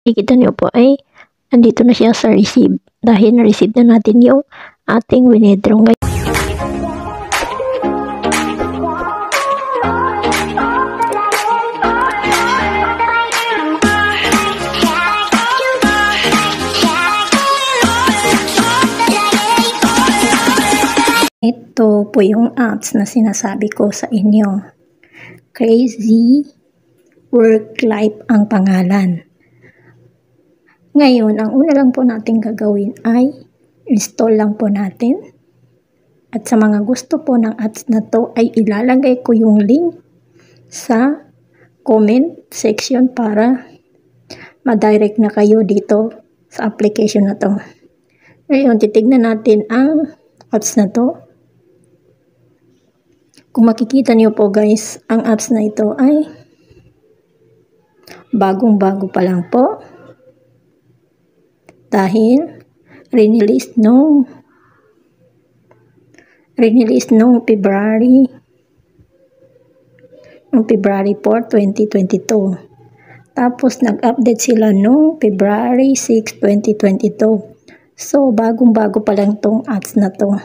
Makikita niyo po ay andito na siya sa receive dahil na-receive na natin yung ating withdraw. Ito po yung apps na sinasabi ko sa inyo. Crazy Work Life ang pangalan. Ngayon, ang una lang po natin gagawin ay install lang po natin. At sa mga gusto po ng apps na to ay ilalagay ko yung link sa comment section para ma-direct na kayo dito sa application na to. Ngayon, titignan natin ang apps na to. Kung makikita niyo po guys, ang apps na ito ay bagong-bago pa lang po. Dahil release noong February 4, 2022. Tapos nag-update sila noong February 6, 2022. So bagong-bago pa lang tong apps na to.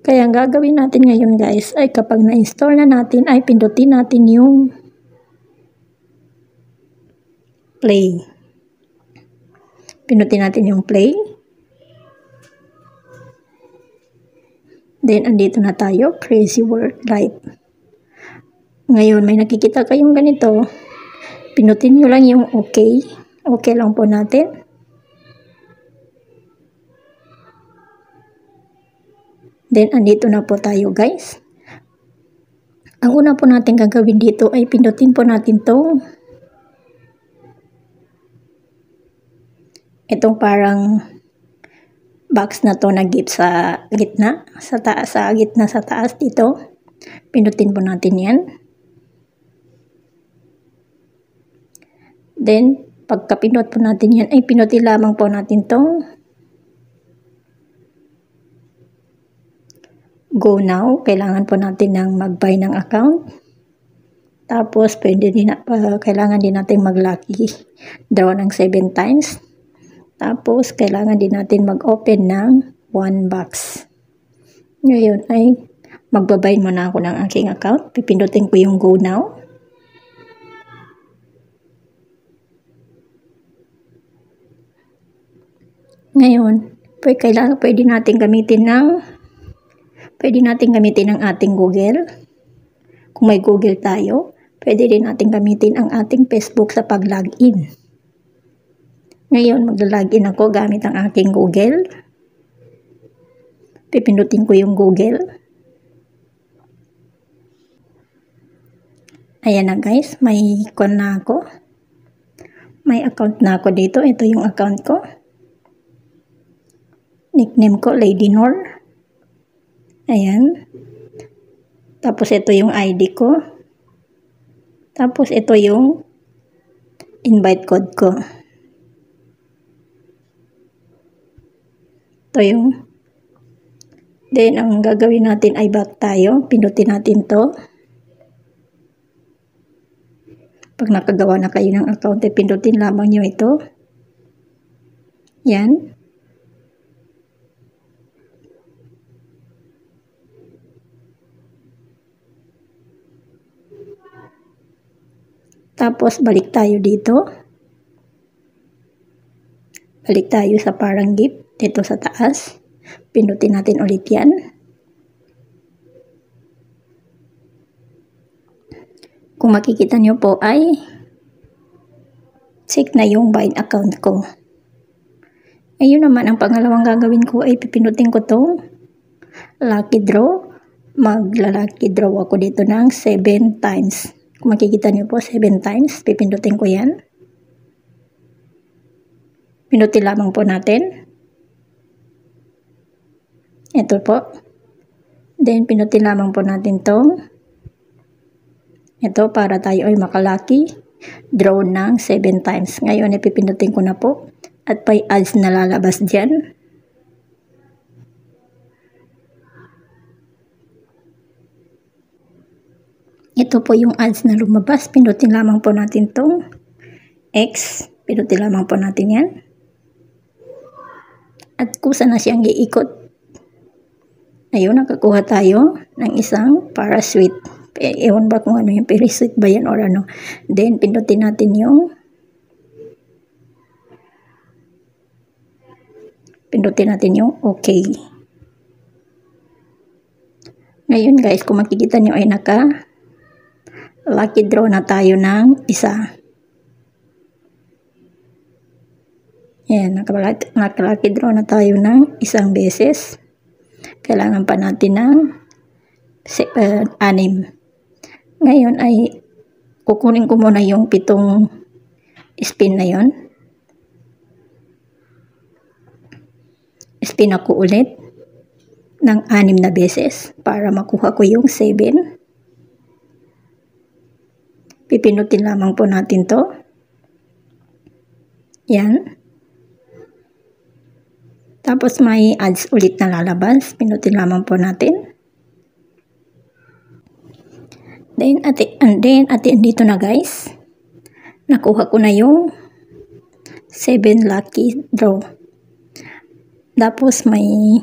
Kaya ang gagawin natin ngayon guys ay kapag na-install na natin ay pindutin natin yung play. Pindutin natin yung play. Then andito na tayo, Crazy Work Life. Ngayon may nakikita kayong ganito. Pindutin nyo lang yung okay. Okay lang po natin. Then, andito na po tayo guys. Ang una po natin gagawin dito ay pindutin po natin itong parang box na to na gift sa gitna, sa taas dito. Pindutin po natin yan. Then, pagka-pindot po natin yan, ay pindutin lamang po natin Go Now. Kailangan po natin ng mag-buy ng account. Tapos, kailangan din natin mag-lucky draw ng 7 times. Tapos, kailangan din natin mag-open ng 1 box. Ngayon ay magbabuy muna ako ng aking account. Pipindutin ko yung Go Now. Ngayon, pwede natin gamitin ang ating Google. Kung may Google tayo, pwede din natin gamitin ang ating Facebook sa pag-login. Ngayon, mag-login ako gamit ang aking Google. Pipindutin ko yung Google. Ayan na guys, may icon na ako. May account na ako dito. Ito yung account ko. Nickname ko, Lady Nor. Ayan. Tapos ito yung ID ko. Tapos ito yung invite code ko. Ito yung. Then ang gagawin natin ay back tayo. Pindutin natin to. Pag nakagawa na kayo ng account, pindutin lamang nyo ito. Yan. Tapos, balik tayo dito. Balik tayo sa parang gift. Dito sa taas. Pindutin natin ulit yan. Kung makikita nyo po ay check na yung bind account ko. Ayun naman, ang pangalawang gagawin ko ay pipindutin ko to lucky draw. Magla-lucky draw ako dito ng 7 times. Kung makikita niyo po, 7 times. Pipindutin ko yan. Pindutin lamang po natin. Ito po. Then, pindutin lamang po natin ito para tayo ay makalaki draw ng 7 times. Ngayon, ipipindutin ko na po. At may ads na lalabas dyan. Ito po yung ads na lumabas. Pindutin lamang po natin X. Pindutin lamang po natin yan. At kusa na siyang iikot. Ayun, nakakuha tayo ng isang parasuite. Ewan ba kung ano yung parasuite ba yan or ano. Then, pindutin natin yung OK. Ngayon guys, kung makikita nyo ay lucky draw na tayo ng isa. Ayan, naka-lucky draw na tayo ng isang beses. Kailangan pa natin ng 6. Ngayon ay kukunin ko muna yung 7 spin na yon. Spin ako ulit ng 6 na beses para makuha ko yung 7. Pipinutin lamang po natin to. Yan. Tapos may odds ulit na lalabas. Pinutin lamang po natin. Then at the end dito na guys. Nakuha ko na yung 7 lucky draw. Tapos may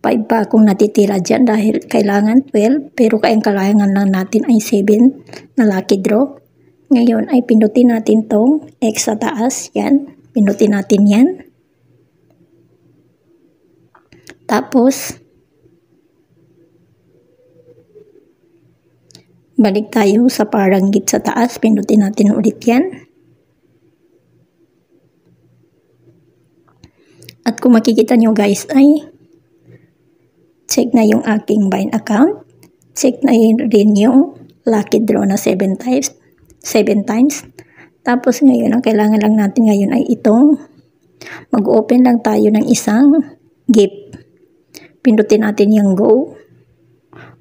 5 pa akong natitira dyan dahil kailangan 12. Pero kailangan lang natin ay 7 na lucky draw. Ngayon ay pindutin natin tong X sa taas. Yan. Pindutin natin yan. Tapos balik tayo sa parang git sa taas. Pindutin natin ulit yan. At kung makikita nyo guys ay check na yung aking Vine account. Check na rin yung lucky draw na 7 times. Tapos ngayon, ang kailangan lang natin ngayon ay itong mag-open lang tayo ng isang gift. Pindutin natin yung go.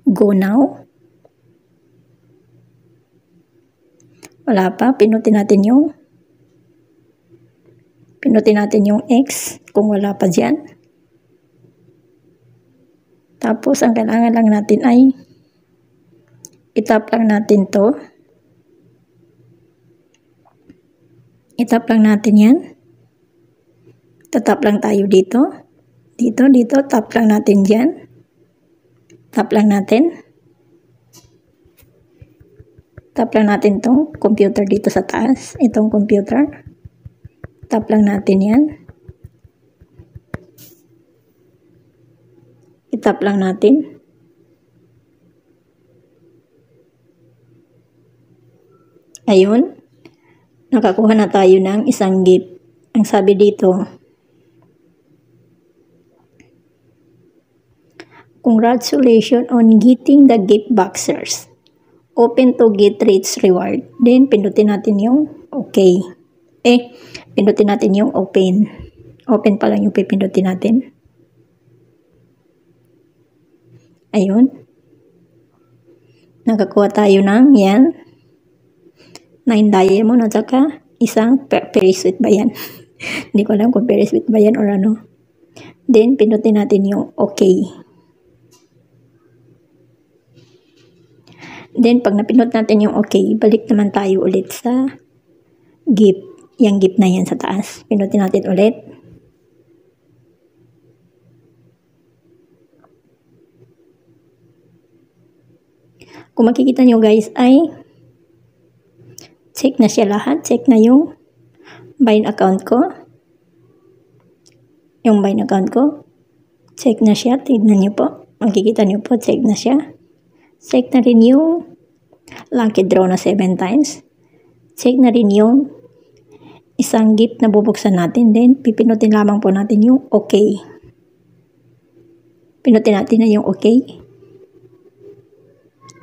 Go now. Wala pa. Pindutin natin yung X kung wala pa dyan. Tapos, ang kailangan lang natin ay itap lang natin to. Itap lang natin yan. Tatap lang tayo dito. Dito. Tap lang natin dyan. Tap lang natin. Tap lang natin tong computer dito sa taas. Itong computer. Tap lang natin yan. Itap lang natin. Ayun. Nakakuha na tayo ng isang gift. Ang sabi dito, congratulations on getting the gift boxers. Open to get rich reward. Then, pindutin natin yung OK. Pindutin natin yung open. Open pa lang yung pipindutin natin. Ayun. Nakakuha tayo ng yan. 9 diamond at saka isang parasuite ba yan? Hindi ko alam kung parasuite ba yan or ano. Then, pindutin natin yung OK. Then, pag napindot natin yung OK, balik naman tayo ulit sa gift. Yung gift na yan sa taas. Pindutin natin ulit. Kung makikita nyo guys ay check na siya lahat. Check na yung Vine account ko. Yung Vine account ko. Check na siya. Tignan nyo po. Makikita nyo po. Check na siya. Check na rin yung lucky draw na 7 times. Check na rin yung isang gift na bubuksan natin. Then, pipinutin lamang po natin yung OK. Pinutin natin na yung OK.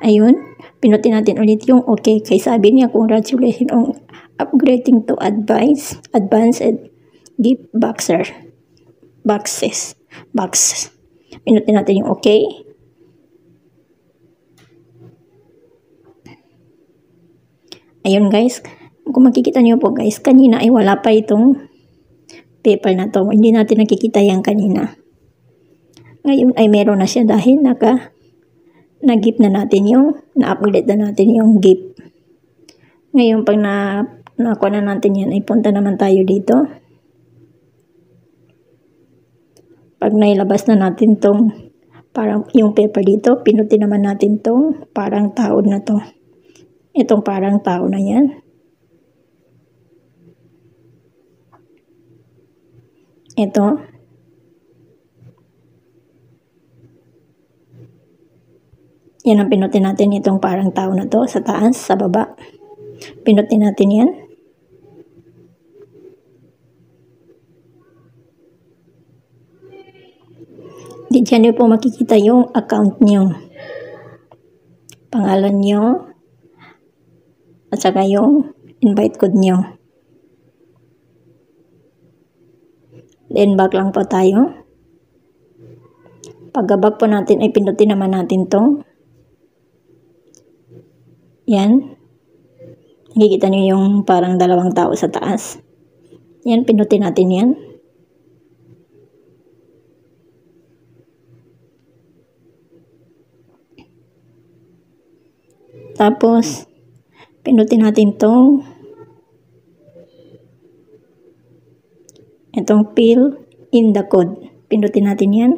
Ayun. Pinutin natin ulit yung OK. Kaya sabi niya, congratulations on upgrading to advanced gift boxes. Pinutin natin yung OK. Ayun guys. Kung makikita niyo po guys, kanina ay wala pa itong paper na to. Hindi natin nakikita yan kanina. Ngayon ay meron na siya dahil na-gift na natin yung, na-upgrade na natin yung gift. Ngayon pag nakuha na natin yan, ay punta naman tayo dito. Pag nailabas na natin tong parang yung paper dito, pinutin naman natin tong parang tao na to. Itong parang tao na yan. Ito. Yan ang pinutin natin, itong parang tao na to, sa taas, sa baba. Pinutin natin yan. Diyan nyo po makikita yung account nyo. Pangalan nyo. At saka yung invite code nyo. Then back lang po tayo. Pagka-back po natin ay pinutin naman natin tong. Yan. Nakikita nyo yung parang dalawang tao sa taas. Yan, pinutin natin yan. Tapos, pinutin natin itong fill in the code. Pinutin natin yan.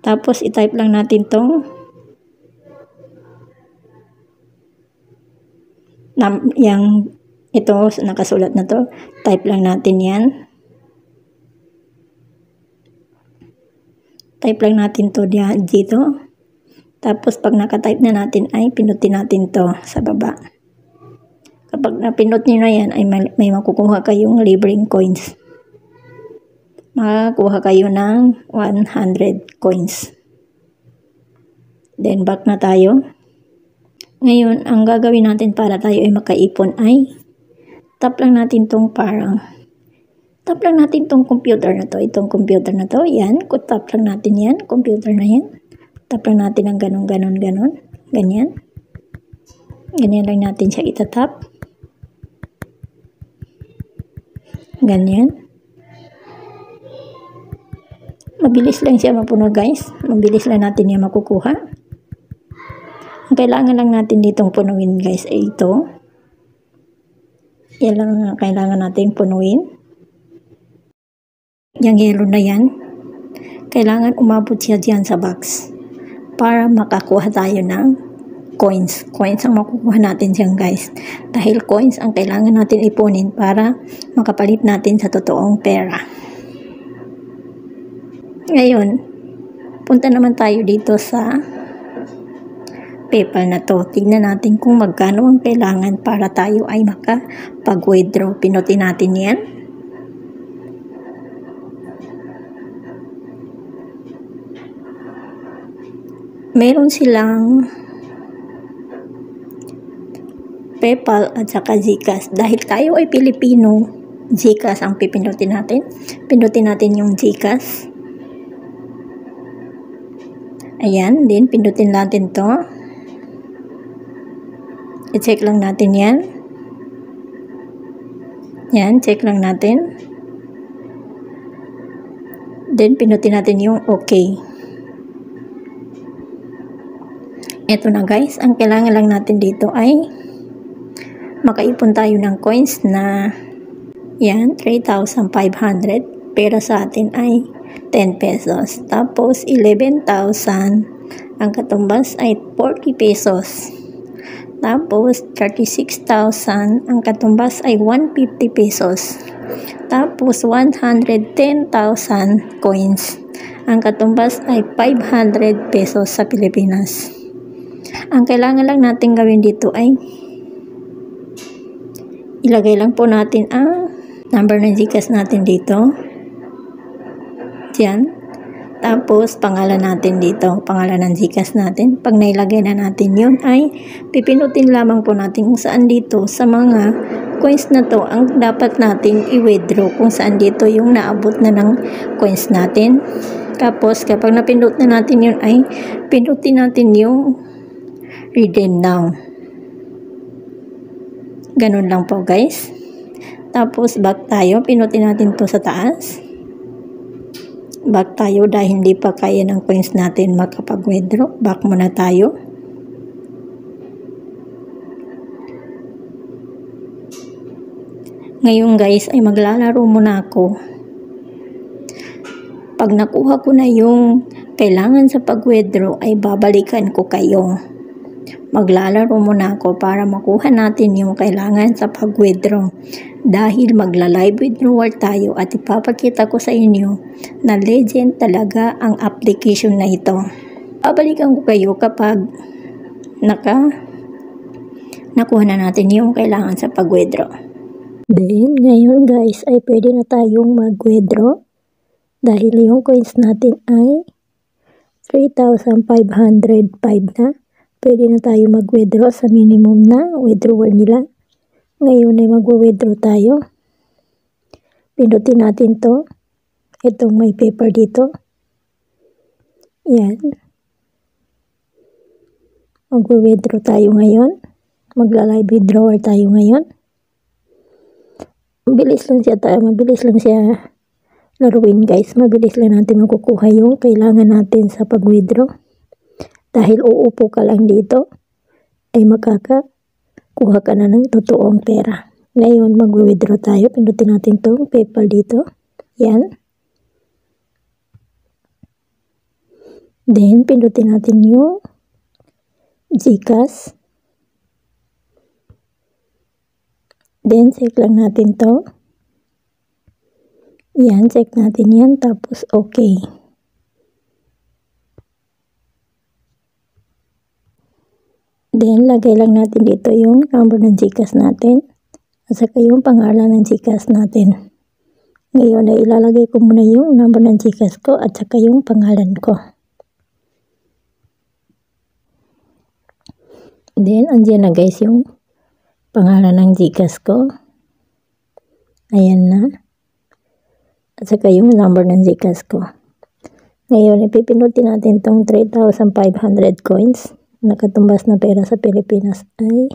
Tapos, i-type lang natin ito, nakasulat na to. Type lang natin yan. Type lang natin to dito. Tapos, pag naka-type na natin, ay pinutin natin to sa baba. Kapag napindot nyo na yan, ay may makukuha kayong libreng coins. Makakuha kayo ng 100 coins. Then, back na tayo. Ngayon, ang gagawin natin para tayo ay makaipon ay tap lang natin tap lang natin tong computer na to. Itong computer na to, yan. Tap lang natin yan, computer na yan. Tap lang natin ang ganon. Ganyan. Ganyan lang natin siya itatap. Ganyan. Mabilis lang siya mapuno, guys. Mabilis lang natin yan makukuha. Ang kailangan lang natin ditong punuin, guys, ay ito. Yan lang ang kailangan natin punuin. Yung yellow na yan, kailangan umabot siya dyan sa box para makakuha tayo ng coins. Coins ang makukuha natin dyan, guys. Dahil coins ang kailangan natin ipunin para makapalit natin sa totoong pera. Ngayon, punta naman tayo dito sa PayPal na to. Tignan natin kung magkano ang kailangan para tayo ay makapag-withdraw. Pinutin natin yan. Meron silang PayPal at saka GCash. Dahil tayo ay Pilipino, GCash ang pipindutin natin. Pindutin natin yung GCash. Ayan, din pindutin natin to. I-check lang natin yan. Yan, check lang natin. Then pindutin natin yung OK. Ito na, guys, ang kailangan lang natin dito ay makaipon tayo ng coins na yan, 3,500, pero sa atin ay 10 pesos. Tapos 11,000, ang katumbas ay 40 pesos. Tapos 36,000, ang katumbas ay 150 pesos. Tapos 110,000 coins, ang katumbas ay 500 pesos sa Pilipinas. Ang kailangan lang natin gawin dito ay ilagay lang po natin ang number ng GCash natin dito. Diyan. Tapos, pangalan natin dito. Pangalan ng GCash natin. Pag nailagay na natin yun ay pipinutin lamang po natin kung saan dito sa mga coins na to ang dapat natin i-withdraw. Kung saan dito yung naabot na ng coins natin. Tapos, kapag napindot na natin yun ay pinutin natin yung redeem now. Ganun lang po, guys. Tapos back tayo, pinutin natin to sa taas. Back tayo dahil hindi pa kaya ng coins natin makapag-withdraw. Back muna tayo. Ngayon guys ay maglalaro muna ako. Pag nakuha ko na yung kailangan sa pag-withdraw ay babalikan ko kayo. Maglalaro muna ako para makuha natin yung kailangan sa pag-withdraw. Dahil magla-live withdrawal tayo at ipapakita ko sa inyo na legend talaga ang application na ito. Babalikan ko kayo kapag nakuha na natin yung kailangan sa pag-withdraw. Then, ngayon guys ay pwede na tayong mag-withdraw dahil yung coins natin ay 3,505 na. Pwede na tayo mag-withdraw sa minimum na withdrawal nila. Ngayon ay mag-withdraw tayo. Pindutin natin to. Itong may paper dito. Yan. Mag-withdraw tayo ngayon. Magla-live withdrawal tayo ngayon. Mabilis lang siya laruin guys. Mabilis lang natin makukuha yung kailangan natin sa pag-withdraw. Dahil uupo ka lang dito ay makakakuha ka na ng totoong pera. Ngayon mag-withdraw tayo. Pindutin natin tong PayPal dito. Yan. Then pindutin natin yung GCash. Then check lang natin to. Yan, check natin yan. Tapos okay. Then, lagay lang natin dito yung number ng GCash natin at saka yung pangalan ng GCash natin. Ngayon ay ilalagay ko muna yung number ng GCash ko at saka yung pangalan ko. Then, andyan na guys yung pangalan ng GCash ko. Ayan na. At saka yung number ng GCash ko. Ngayon, ipipindutin natin tong 3,500 coins. Nakatumbas na pera sa Pilipinas ay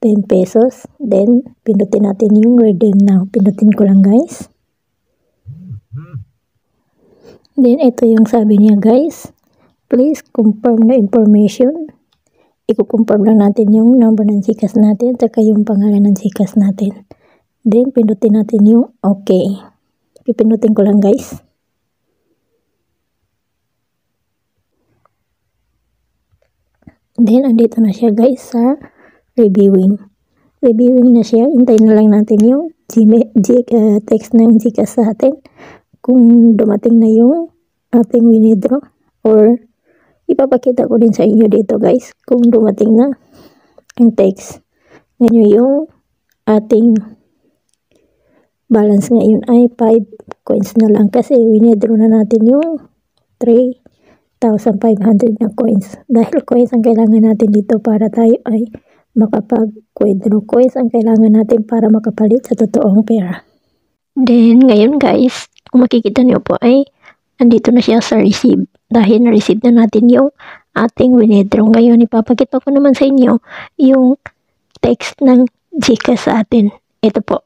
10 pesos. Then, pindutin natin yung redeem now. Pindutin ko lang guys. Then, ito yung sabi niya guys. Please confirm the information. I-confirm lang natin yung number ng GCash natin saka yung pangalan ng GCash natin. Then, pindutin natin yung okay. Pipindutin ko lang guys. Then, andito na siya guys sa reviewing. Reviewing na siya. Hintayin na lang natin yung text ng GCash sa atin. Kung dumating na yung ating withdraw. Or, ipapakita ko din sa inyo dito guys. Kung dumating na ang text. Ngayon yung ating balance ngayon ay 5 coins na lang. Kasi withdraw na natin yung 3,500 na coins. Dahil coins ang kailangan natin dito para tayo ay makapag-withdraw. Coins ang kailangan natin para makapalit sa totoong pera. Then, ngayon guys, kung makikita niyo po ay andito na siya sa receive. Dahil na-receive na natin yung ating withdraw. Ngayon, ipapakita ko naman sa inyo yung text ng GCash sa atin. Ito po.